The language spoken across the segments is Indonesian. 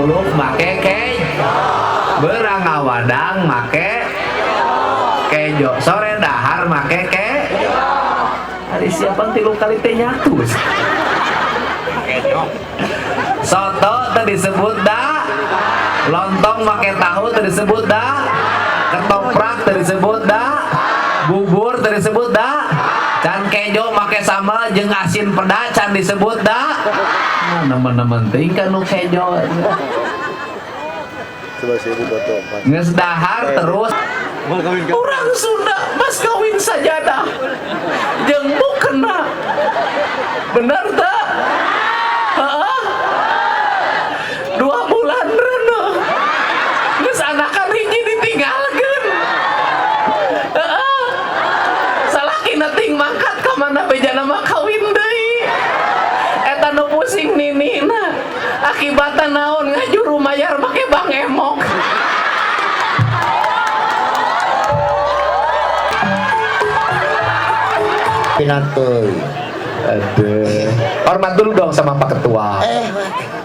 muluk make beurang ngawadang make kejo, sore dahar make hari siapa tilu kali teh nyatu. Soto tadi disebut da, lontong make tahu tadi disebut da, ketoprak tadi disebut da, bubur tadi disebut da, can kejo make sambal jeung asin peda can disebut da. Nah, nemen-nemen ting kan nu kejo. Coba saya foto. Nges dahar terus orang Sunda mas kawin sajadah jeung mukena bener tak? Heeh. 2 bulan rena geus anakan hiji ditinggalkeun. Heeh. Salakina ting mangkat ka mana bejana mah kawin deui. Eta nu pusing ninina akibatna naon ngajuru mayar make bang emok. Pinatuy. Aduh. Hormat dulu dong sama Pak Ketua.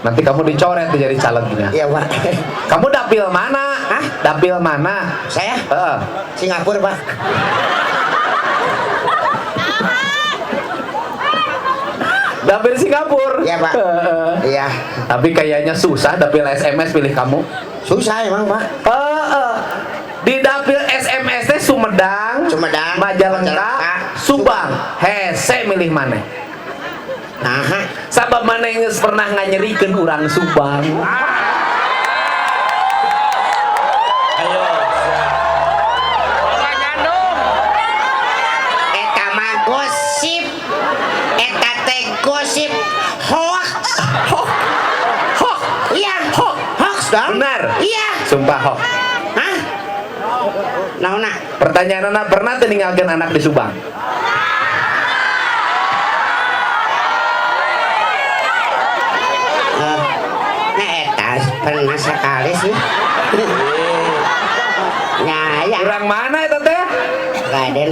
Nanti kamu dicoret tuh jadi calegnya. Iya, Pak. Kamu dapil mana? Hah? Dapil mana? Saya? Heeh. Singapura, Pak. Dapil Singapura. Iya, Pak. Heeh. Iya. Tapi kayaknya susah dapil SMS pilih kamu. Susah emang, Pak. Heeh. Di dapil SMS teh Sumedang, Majalengka, Subang. Hese milih mana? Nah, Sabab mana yang pernah nganyerikeun urang Subang. Ayo. eta mah gosip. Eta teh gosip hoax. Hoax. Iya, hoax dong. Benar. Iya. Sumpah hoax. Hah? Naona? Pertanyaan anak pernah tinggalkan anak di Subang? Nah, eta pernah sekali sih. Ya. Orang mana itu teh? Raden.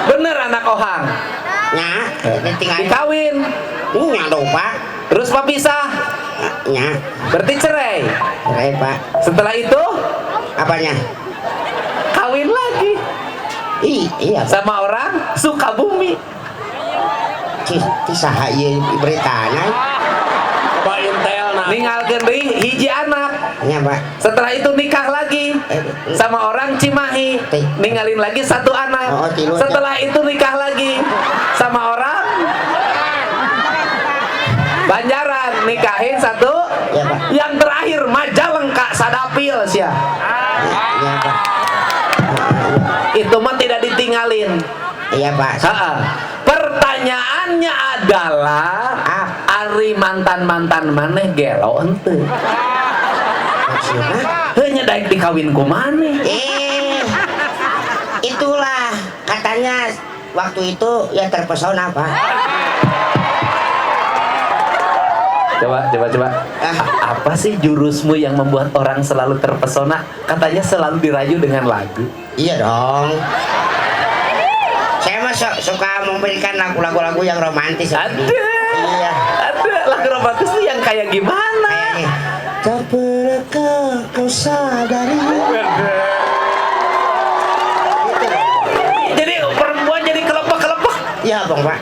Bener anak Ohang. Nya, ditinggal. Dikawin. Nya dong, Pak. Terus Pak pisah. Nya, Berarti cerai. cerai, Pak. Setelah itu Apanya? kawin lagi Iya, Pak. sama orang Sukabumi. Saha ieu beritana? Ninggalkeun deui hiji anak. Nya, Pak. Setelah itu nikah lagi sama orang Cimahi, ninggalin lagi satu anak. Oh, tilu. Setelah itu nikah lagi sama orang Banjaran, nikahin satu. Ya, Pak. Yang terakhir Majalengka sadapil sia. Iya, Pak. Itu mah tidak ditinggalin. Iya, Pak. Pertanyaannya adalah ari mantan-mantan maneh gelo henteu. Maksudnya? Heunya daek dikawin ku maneh. Itulah katanya waktu itu ya terpesona, Pak. Coba. Apa sih jurusmu yang membuat orang selalu terpesona? Katanya selalu dirayu dengan lagu. Iya dong. Saya mah suka memberikan lagu-lagu yang romantis. Ada. Iya. Ada lagu romantis tuh yang kayak gimana? Kayaknya. Tak pernah kau sadari. Jadi perempuan jadi kelopak-kelopak. Iya, Bang, Pak.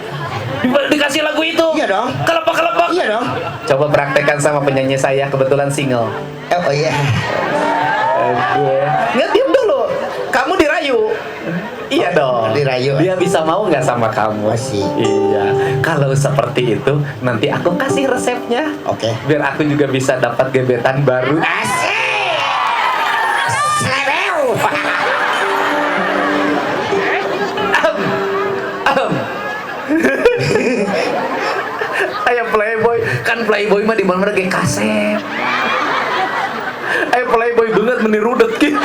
Dikasih lagu itu. Iya dong. Kelopak-kelopak. Iya dong. Coba praktekkan sama penyanyi saya, kebetulan single. Oh iya. Oke. Nggak, diam dulu. Kamu dirayu. Iya dong. Dirayu. Dia bisa mau nggak sama kamu? Masih. Iya. Kalau seperti itu, nanti aku kasih resepnya. Oke. Biar aku juga bisa dapat gebetan baru. Asik. Slebew. Ayo playboy, kan playboy mah di mana ge kasep. Ayo playboy banget menirudet ki.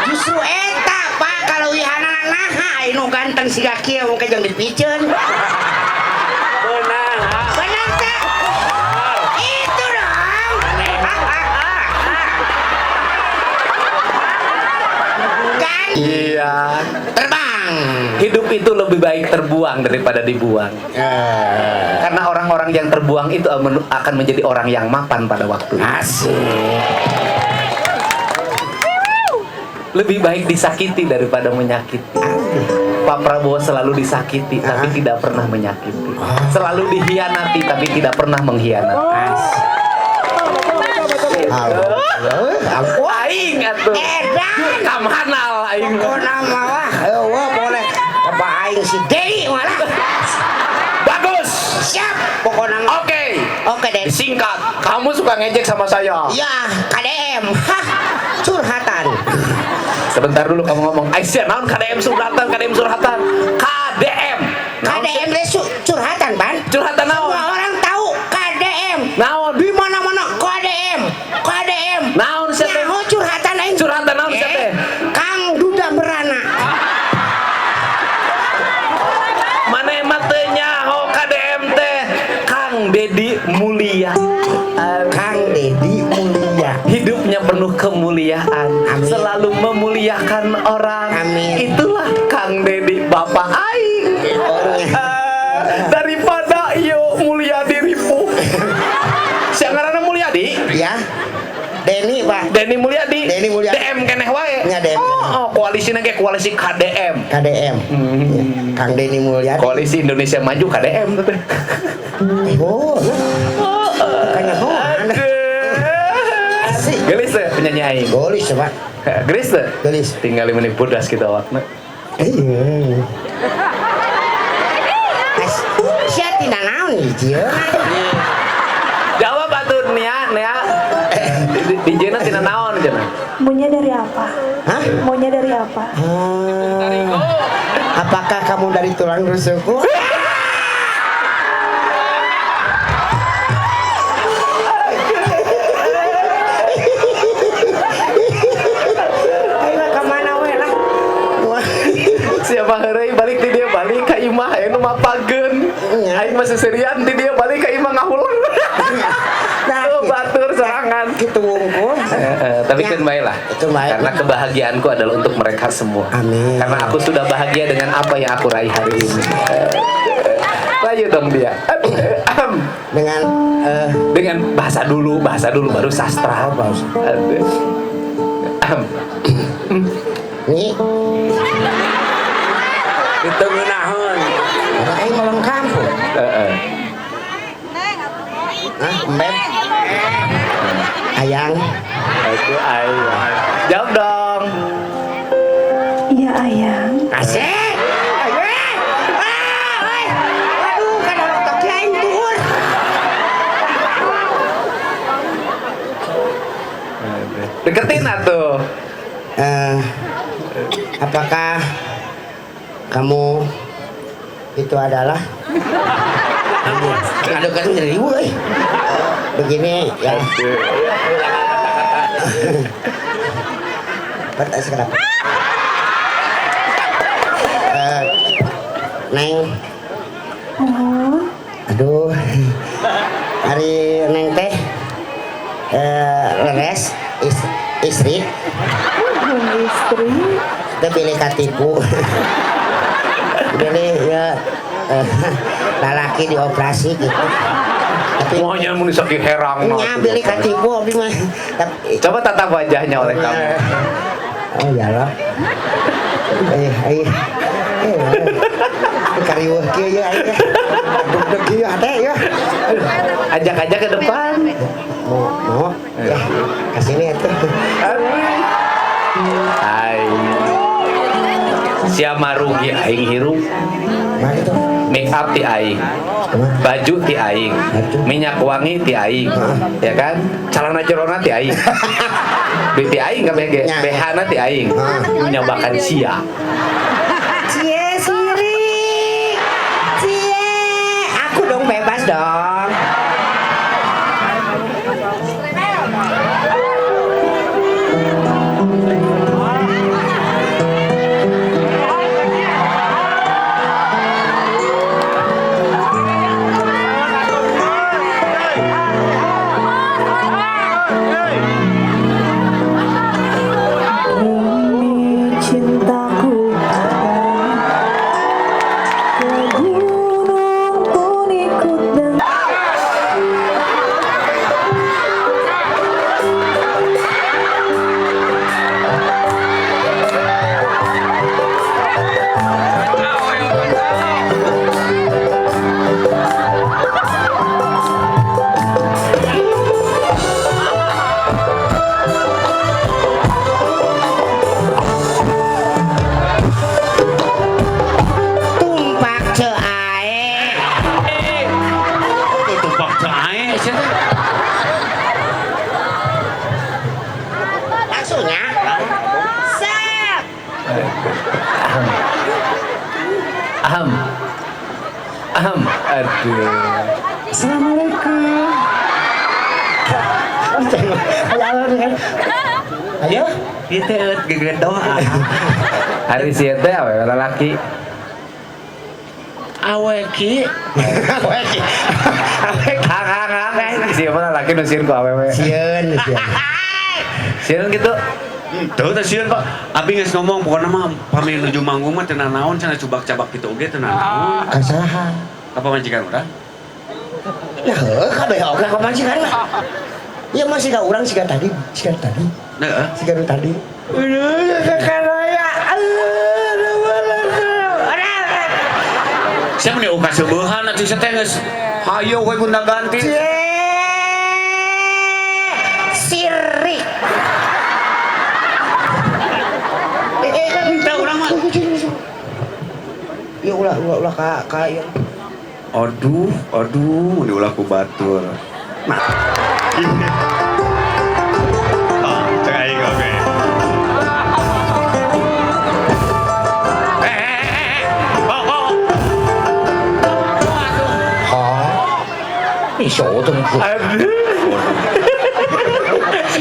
Justru eta, Pak, kalau wihana naha anu ganteng siga kieu mungkin jeung dipiceun. Benar. Benar teh? Itu dong. Kan Iya. terbang. hidup itu lebih baik terbuang daripada dibuang. Karena orang-orang yang terbuang itu akan menjadi orang yang mapan pada waktu. Asik. Lebih baik disakiti daripada menyakiti. Pak Prabowo selalu disakiti tapi tidak pernah menyakiti. Selalu dihianati tapi tidak pernah mengkhianati. Halo. Aing atuh. Edan. Kamhanal aing. Pokona mah boleh. Apa aing si Dewi malah. Bagus. Siap. Pokona mah. Oke. Oke deh. Singkat. Kamu suka ngejek sama saya. Ya, KDM. Hah. Curhatan. Sebentar dulu kamu ngomong. Aisyah, naon KDM surhatan, KDM surhatan. KDM. KDM teh curhatan, Pan. Curhatan naon? Semua orang tahu KDM. Naon? Di mana-mana KDM. KDM. Naon sia teh? Nyaho curhatan aing. Curhatan naon sia teh? Kang Duda Berana. Mana emang teh nyaho KDM teh? Kang Dedi Mulia. Kang Dedi Mulia. Hidupnya penuh kemuliaan. Amin. Selalu memuliakan orang. Amin. Itulah Kang Dedi, Bapak aing. Daripada iyo Mulyadi ribu. Siangarana Mulyadi? Ya. Deni, Pak. Deni Mulyadi. Deni Mulyadi. DM keneh wae. Ya, DM. Oh, koalisina ge koalisi KDM. KDM. Ya. Kang Deni Mulyadi. Koalisi Indonesia Maju KDM tuh teh. Oh. Kayaknya asik. Gelis teh penyanyi aing. Golis, Pak. Gelis teh. Gelis. Tinggal menit bodas kita wakna. Iya. Sia tina naon hiji. Jawab atuh Nia. Dijena tina naon cenah? Maunya dari apa? Hah? Maunya dari apa? Apakah kamu dari tulang rusukku? Ayo kemana we lah? Siapa heureuy balik ti dia balik ka imah aya nu mapageun. Aing mah seserian ti dia balik ka imah ngahulang. Tuh batur sorangan. Gitu wungkul. Tapi Ya. kan baiklah. Itu baik. Karena kebahagiaanku adalah untuk mereka semua. Amin. Karena aku sudah bahagia dengan apa yang aku raih hari ini. Lanjut dong dia. Dengan bahasa dulu baru sastra. Nih. Itu ngeunahun. Aing ngolong kampung. Hah, Mbem? Ayang. Itu ayang. Jawab dong. Iya ayang. Asik. Aduh, kan orang toki aing turun. Deketin atuh. Apakah kamu itu adalah aduh kan ribu begini ya. Pertanyaan sekarang. Neng. Aduh. Hari Neng teh leres istri. Istri. Kita pilih katipu. Pilih ya lalaki dioperasi gitu. Tapi Semuanya mau sakit herang. pilih katipu abdi mah. Coba tatap wajahnya oleh kamu. Oh ya lah. Kariweuh kieu ya aing. Deg-deg kieu ate ya. Ajak aja ke depan. Mau. Ya, ka sini atuh. Aing. Siapa rugi aing hirup. Mah itu. Make up ti aing. Baju ti aing. Minyak wangi ti aing. Ya kan? Celana jerona ti aing. Duit ti aing kabeh ge. BH-na ti aing. Menyobakan sia. Cie siri. Cie. Aku dong bebas dong. Demi cintaku atunya. Sep. Aham. Aham. Aduh. Assalamualaikum. Ayo, kita geget doa. Hari sieu teh awewe lalaki. Aweki. Aweki. Hang. Siapa lalaki nu sieun ku awewe. Sieun. Sieun gitu. Tuh teh sieun Pak. Abi geus ngomong pokona mah pami nuju manggung mah teu naon cenah cubak-cabak kitu oge teu naon. Kasaha? Ka pamajikan urang? Nah, kabeh oge ka majikan mah. Ya masih ka urang siga tadi. Heeh. Siga nu tadi. Kakaraya. Siapa nih uka sebeuhan atuh teh geus hayo we gunta ganti. Sirik. Teu urang mah. Ya ulah ka ieu. Aduh, mun diulah ku batur. Nah. Ah, cek aing oge. Oh. 你手动不？ Aduh.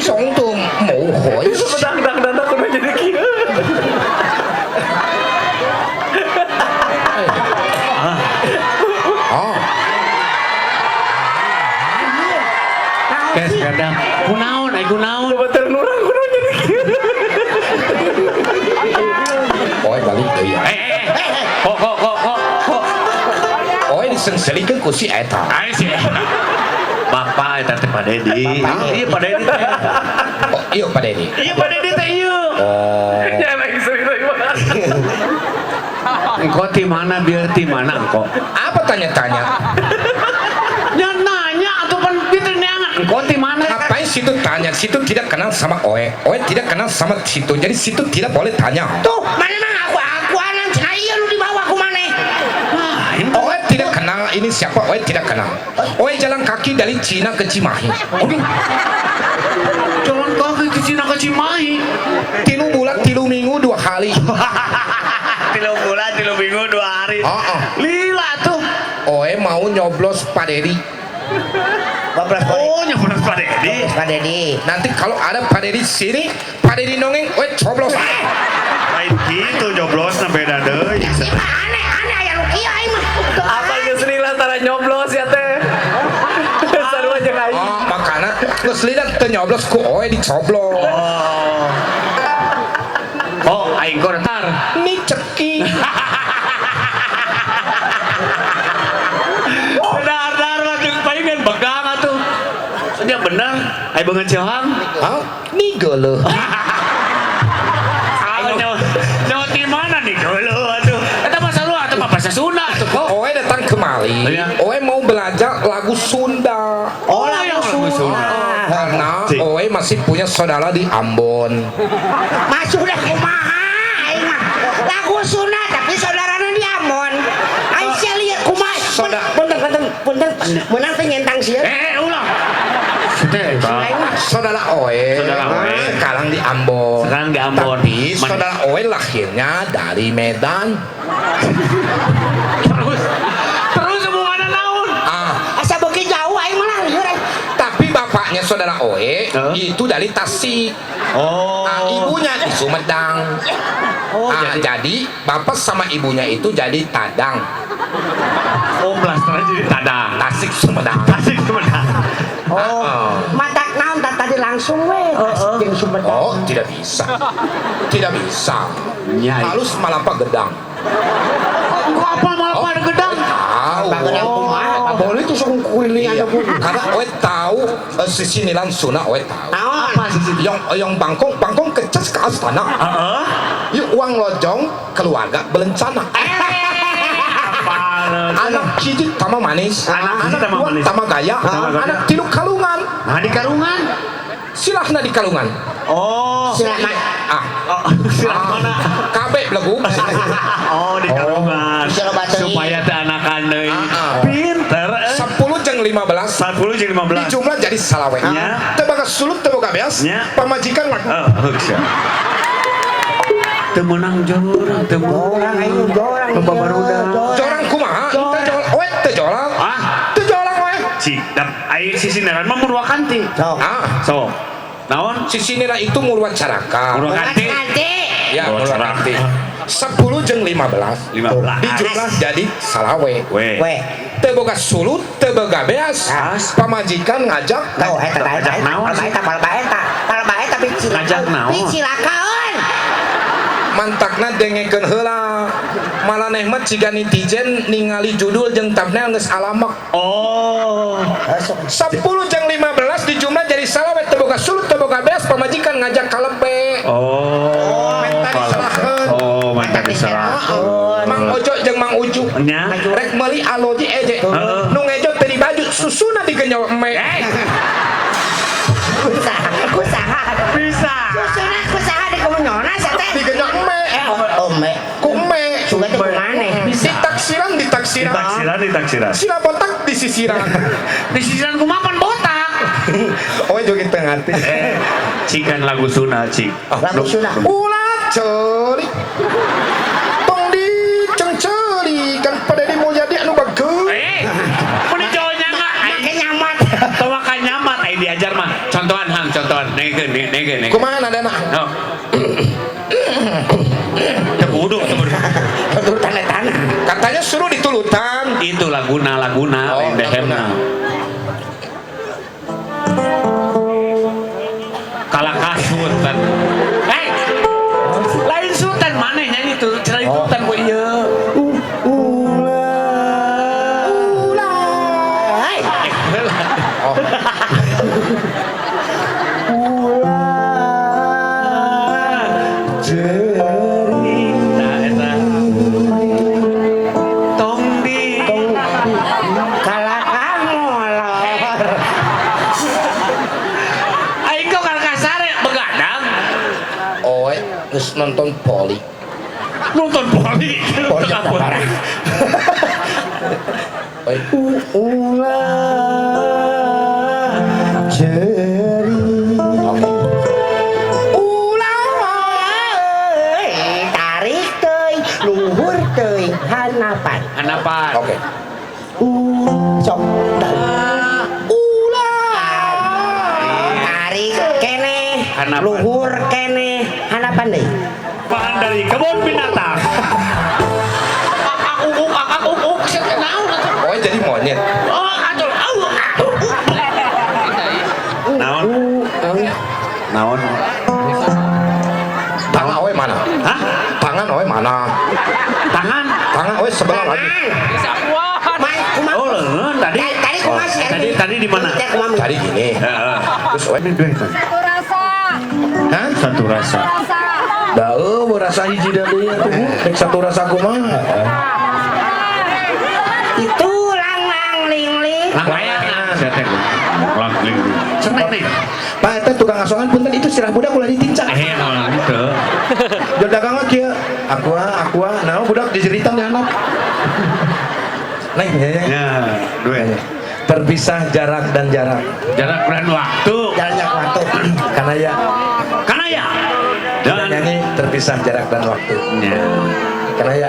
手动冇回。 Pedang kudu jadi kieu. Kes kadang kunaon ai kunaon. Betul nurang kudu jadi kieu. Oi balik deui. Kok. Oi disengselikeun ku si eta. Ai sih. Bapak eta teh Pak Dedi. Iya Pak Dedi teh. Oh, iya Pak Dedi. Iya Pak Dedi teh iya. Oh, Ya lagi sering banget. Engko ti mana biar ti mana engko. apa tanya-tanya? Ya nanya atuh pan kitu neangan. Engko ti mana? Ngapain situ tanya? Situ tidak kenal sama Oe. Oe tidak kenal sama situ. Jadi situ tidak boleh tanya. Tuh, mana mah aku anan cenah ieu nu dibawa ku maneh. Oe tidak kenal ini siapa? Oe tidak kenal. Oe jalan kaki dari Cina ke Cimahi. Aduh. Jalan kaki ke Cina ke Cimahi. 3 bulan 3 minggu 2 hari. 3 bulan 3 minggu 2 hari. Oh. Lila tuh. Oe mau nyoblos Pak Dedi. Oh, nyoblos Pak Dedi. Pak Dedi. Nanti kalau ada Pak Dedi sini, Pak Dedi nongeng, Oe coblos. Lain gitu nyoblosna beda deui. Aneh aya nu kieu aing mah. Apa geus antara nyoblos ya teh. Sarua jeung aing. Oh, makanya geus lidah teu nyoblos ku Oe dicoblos. Oh, aing korentar. Ini ceki. Benar makin pengen begang atuh. Nya bener, ai beungeun ceuhang. Hah? Ini geuleuh. Nyawa di mana nih geuleuh atuh. Eta mah sarua atuh mah bahasa Sunda atuh kok. Oe datang kemari. Iya. Oe mau belajar lagu Sunda. Oh, yang lagu Sunda. Karena Oe masih punya saudara di Ambon. Masuk dah kumaha aing mah. Lagu Sunda tapi saudarana di Ambon. Aing sia lieur kumaha. Punten. Menang teh nyentang sieun. Ulang. Teh, Saudara Oe. Saudara Oe. Sekarang di Ambon. Sekarang di Ambon. Tapi saudara Oe lahirnya dari Medan. Terus hubunganna naon? Asa beuki jauh aing mah lieur. Tapi bapaknya saudara Oe itu dari Tasik. Oh. Ibunya di Sumedang. Jadi bapak sama ibunya itu jadi Tadang. Oh, blaster jadi tada. Tasik Sumedang. Tasik Sumedang. Matak naon tadi langsung we. Jeung Sumedang. Oh, tidak bisa. Tidak bisa. Nyai. Halus malapa gedang. Kok apa malah pada gedang? Tahu. Gedang kumaha? Boleh tuh sok kuliah karena Oe tahu sisi nilan Sunda Oe tahu. Naon? Yang bangkong kecas ke astana. Yuk uang lojong keluarga berencana. Anak hiji tama manis, Anak hiji tama dua manis. tama gaya, anak tilu kalungan. Nah, di karungan. Silahna di kalungan. Oh. Silahna. Silah mana? Kabe belegu. Oh, di karungan. Bisa lo bacain. Supaya teh anakan deui. Pinter. 10 jeung 15 10 jeung 15. dijumlah jadi jadi salawe. Nya. Teu boga sulut teu boga beas. Nya. Pamajikan mah Heuh. Teu meunang jorang, teu Orang ayo orang. Loba barudak. jorang kumaha? Teu jolang. We teu jolang. Ah, Teu jolang we. cik, dap aya sisineran mah Murwakanti. So. So, naon? Si sinira itu Murwacaraka. Murwakanti. Nanti. Ya, Murwakanti. 10 jeung 15. 15. Dijumlah jadi salawe. We. Weh. Teu boga sulut, teu boga beas. Pamajikan ngajak Tahu eta naon? Palbaeta bisi Ngajak naon? Bisi lakaon. mantakna dengekeun heula. Malaneh mah ciga netizen ningali judul jeung thumbnail geus alamak. Oh. 10 jeung 15 dijumlah jadi salawe teu boga sulut teu boga beas pamajikan ngajak kalebe. Oh. Minta disalahkeun. Oh, minta disalahkeun. Mang Ojo jeung Mang Uju. Nya. Rek meuli aloji eje. Heeh. Nu ngejo teu di baju susuna digenyol eme. Kusaha. Bisa. Susuna kusaha di kemunyona sate. Digenyol eme. Ome. Ku eme. Suga teh kumane. Ditaksiran. Di taksiran. Sila botak di sisiran. Di sisiran kumaha pan botak. Oh joget tengah hati. Cikan lagu Sunda, cik. Lagu Sunda. Ulah celi. Tong di celi kan pada di Mulyadi anu bagus. Mun diconya enggak? Make nyamat. Teu makan nyamat ai diajar mah. Contohan hang, contohan. Nege. Kumaha nadana? Oh. Teu kudu, teu kudu. Tanah. Katanya suruh ditulutan. Itu laguna lain dehemna. Kalah kasut kan. Lain sultan mana nyanyi itu? Lain sultan ku ieu. Hai. Nah, eta. Tong di Kalakang molor. aing kok kan kasare begadang. Oe geus nonton poli. Nonton poli. Poli apa barang? Oe Tarik teuing, luhur teuing, hanapan. Hanapan. Oke. Sok. Tarik kene, Hanapan. luhur kene, hanapan deui. Bahan dari kebun binatang. Akak naon atuh? Oe jadi monyet. Oh, atuh. Naon? Naon? Tangan oe mana? Hah? Tangan oe mana? Tangan? Tangan oe sebelah lagi. Mai, kumaha? Oh, leungeun tadi. Tadi kumaha sih? Tadi di mana? Tadi kumaha? Tadi gini. Heeh. Terus oe Satu rasa. hah? Satu rasa. Rasa. Da rasa hiji da deui atuh. Rek satu rasa kumaha? Itu lang ling. Layangan. Saya teh. Langling. Cenah nih. Pak eta tukang asongan punten itu sirah budak ulah ditincak. Emang gitu. Jol dagang mah kieu. Aku naon budak dijeritan di handap. Neng Ya, duit. terpisah jarak dan jarak. Jarak dan waktu. Jalannya waktu. Karena ya Karena ya. Dan nyanyi terpisah jarak dan waktu. ya. Karena ya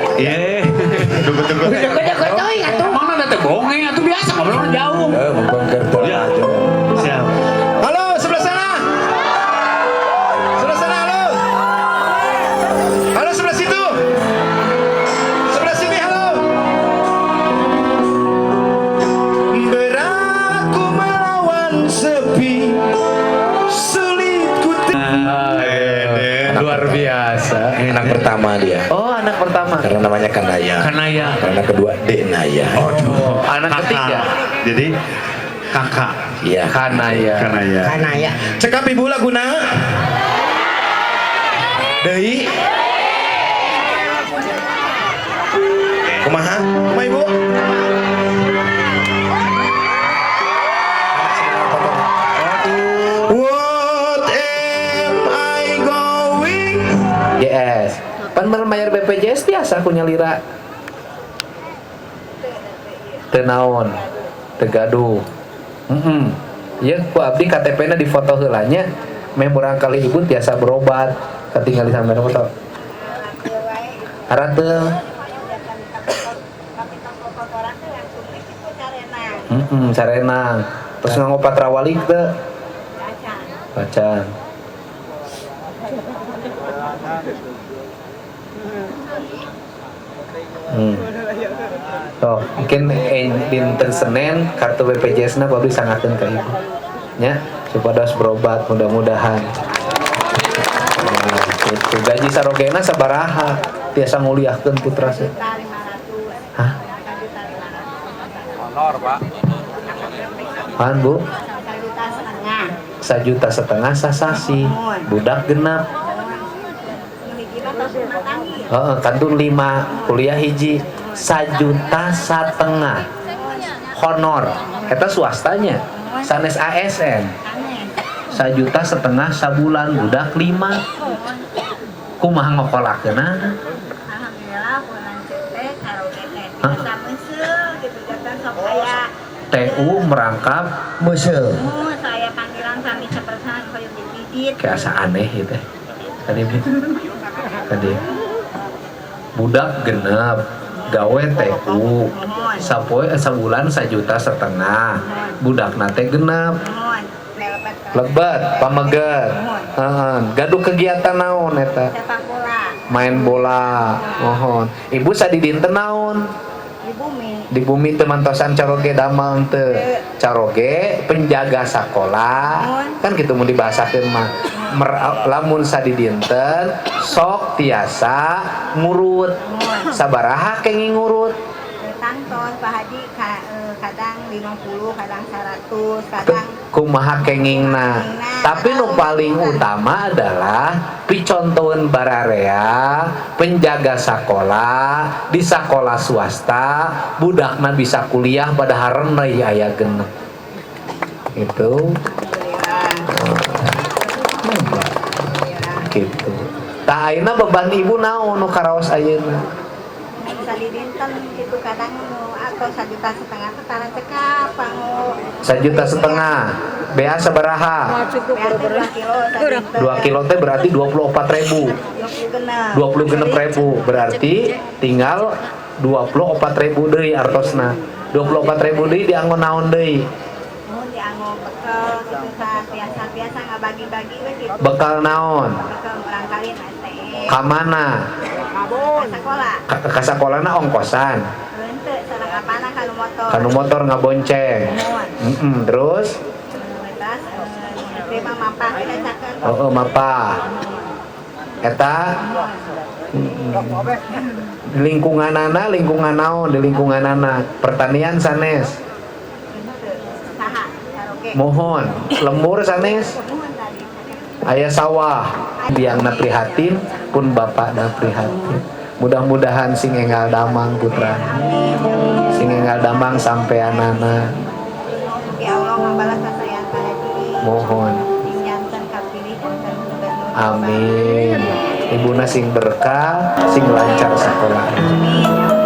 Tunggu. Jago-jago teuing atuh. Mana ada teh bongeng atuh biasa ngobrol jauh. membongkar pola Ya. aja. Siap. Halo sebelah sana. Sebelah sana halo. Halo sebelah situ. Sebelah sini halo. Beraku melawan sepi. Sulit ku Luar biasa. anak pertama dia. Oh, anak pertama. Karena namanya Kanaya. Karena ya. Karena kedua Denaya. Oh, anak ketiga. Jadi kakak. Iya. Kanaya. Karena ya. Karena ya. Cekap ibu laguna. Deui. Kumaha? Kumaha ibu? What am I going? Yes. Pan bayar BPJS biasa aku nyalira. Teu naon. Teu gaduh. Ya ku abdi KTP-na di foto heula nya meh urang kali ibu tiasa berobat ketinggalan sampean foto arateung sarenang terus ngopat rawalik teu bacan Toh, mungkin dinten Senin kartu BPJS na babli sangakeun ka ibu nya supados berobat mudah-mudahan. Itu gaji sarogena sabaraha tiasa nguliahkeun putra saya. Hah? Honor, Pak. Pan Bu? 1,5 juta sasasi budak genap. Kantun 5 kuliah hiji 1,5 juta honor eta swastanya sanes ASN 1,5 juta sabulan budak 5 kumaha ngokolakeunna Alhamdulillah pulang cetek karaoke teh biasa meuseuh gitu jantan sok aya TU merangkap meuseuh saya panggilan kami cepersan koyo dijit kayak aneh gitu tadi budak genep gawe TU sabulan 1,5 juta budak nate genep lebat pamegat gaduh kegiatan naon eta sepak bola main bola mohon ibu sadi dinten naon di bumi temantosan caroge damel teu caroge penjaga sekolah kan gitu mau dibahasakeun mah lamun sadi dinten sok tiasa ngurut sabaraha kenging ngurut tangton Pak Haji kadang 50 kadang 100 kadang kumaha kengingna tapi nu paling utama adalah picontoeun bararea penjaga sekolah di sekolah swasta budakna bisa kuliah pada hareun aya genep itu gitu tah ayeuna beban ibu naon nu karaos ayeuna sadi dinten gitu kadang atau 1,5 juta tara cekap pangu 1,5 juta bea sabaraha 2 kilo teh berarti 24.000 26.000 berarti tinggal 24.000 deui artosna 24.000 deui dianggo naon deui dianggo bekal gitu biasa ngabagi-bagi we gitu bekal naon bekal urang kali STE ka mana sekolah ka sakolana ongkosan henteu sareng apana kanu motor ngabonceng terus betas terima mapah kita cakeun mapah eta lingkunganana lingkungan naon di lingkunganana pertanian sanes saha karaoke mohon lembur sanes aya sawah biangna prihatin pun bapakna prihatin mudah-mudahan sing enggal damang putra sing enggal damang sampeanana ya Allah membalas kesayangan Pak Haji mohon sing janten kapilih janten gubernur amin ibuna sing berkah sing lancar sekolah amin